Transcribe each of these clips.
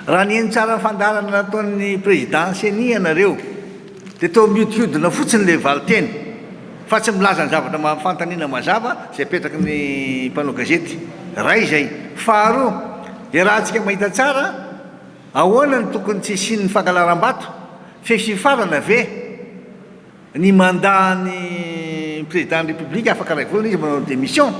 raha ny eny tsara fandarana nataon'ny prézidansy eny ianareo dia tao miodiodina fotsiny le valiteny fa tsy milaza ny zavatra mafantanina mazava zay apetraky ny mpanao gazety ray izay. Faharoa, dia raha antsika mahita tsara ahoana ny tokony tsy isian'ny fankalaram-bato fesifarana ve ny mandat-ny président république afaka raiky volana izy manao démission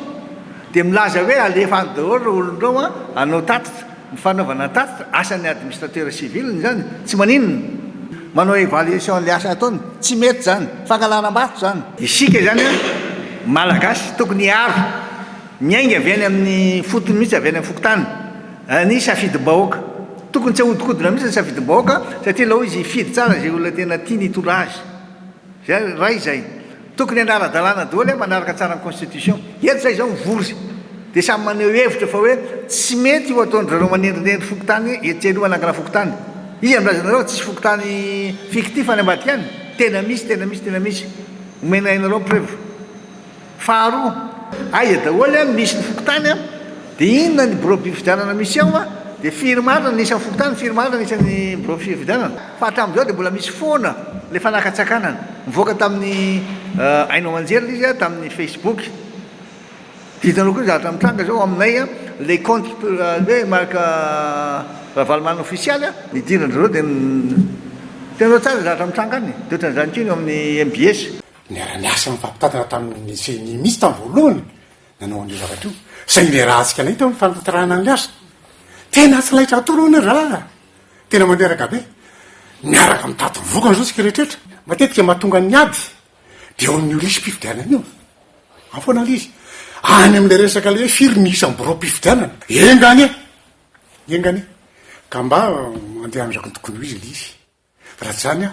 dia milaza hoe alefa any daholo olonreo a anao tatitra mifanaovana tatitra asan'ny administrateur civil zany tsy maninona manao évaluation le asa ataony tsy mety zany fankalaram-bato zany. Isika zany a malagasy tokony aro miainga avy any amin'ny fotony mihitsy avy any amin'ny fokotany ny safidy-bahoaka tokony tsy ahodikodina mihitsy ny safidy-bahoaka satria lao izy fidy tsara zay olona tena tia ny tourage zay raha izay tokony anara-dalàna daholo manaraka tsara ny constitution eto zay zao mivory dia samy maneho hevitra fa hoe tsy mety io ataondrareo manendrinendry fokotany etsehaloha anangana fokotany izy amilazanareo tsisy fokotany fictif any ambadika any tena misy omenainareo preuve. Faharoa, aiza daholo a misy ny fokotany a dia inona ny bureau fifidianana misy ao a dia firmarina nisan'ny fokotany firmarina nisan'ny bureau fifidianana fa hatramin'izao dia mbola misy foana le fanaka-tsakanana mivoaka tamin'ny ainao anjely izy a tamin'ny facebook ditanao koa zavatra mitranga zao aminay a le compte hoe maraka ravalomanina officialy a nidirandrareo dia tenao tsara zavatra mitranga any toetran'izany keny amin'ny mbs niara-ni asa mifampitantana tamin'ny zeny misy tamin'ny voalohany nanao an'io zavatra io zay le raha antsika nay tao mifantatrahana ny asa tena tsy laitra atoroany raha tena manderaka be miaraka mitato vokany zao tsika rehetrrehetra matetika mahatonga ny ady dia eo amin'ny risy mpifidianana io afoana lizy any amin'le resaka le hoe firy ny isan'ny bureau mpifidianana engany ka mba andeha amizako ny tokony ho izy le izy fa raha tsy zany a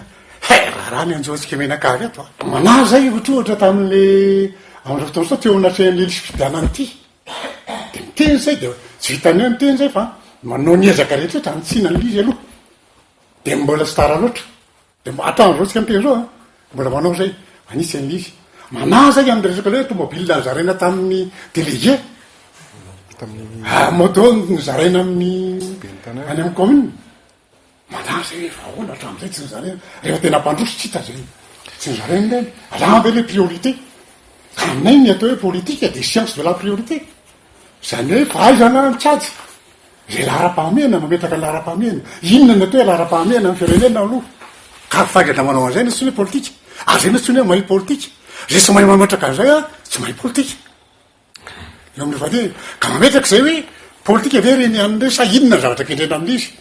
raha ny anjoantsika menakavy ato a manahy zay ohatra tamin'le amin'izao fotoana sao teo anatrehan'le lisy fifidianana ity dia miteny zay dia tsy vitany hoe miteny zay fa manao niezaka rehetrarehetra anitsinany lizy aloha dia mbola tsy tara loatra dia atramin'izao tsika miteny zao a mbola manao zay manitsy an'le izy manahy zay amin'ny resaka le hoe tomobile nyzaraina tamin'ny délégué moto nyzaraina amin'ny any amin'ny commune manahy zay vahoana hatramin'izay tsy nyzaraina rehefa tena mpandroso tsy hita zay tsy nyzaraina leny alambe le priorité ka aminay ny atao hoe politique dia science de la priorité zany hoe fahaizana mitsady zay lahara-pahamehana mametaka lahara-pahamehana inona ny atao hoe lahara-pahamehana amin'ny firenena aloha ka faingana manao an'izay na tsy hoe politika ary zay na tsy hoe mahay politika zay tsy mahay mametraka an'izay a tsy mahay politika eo amin'ny vade ka mametraka zay hoe politika ve reny an'ireo sa inona ny zavatra kendrena amin'izy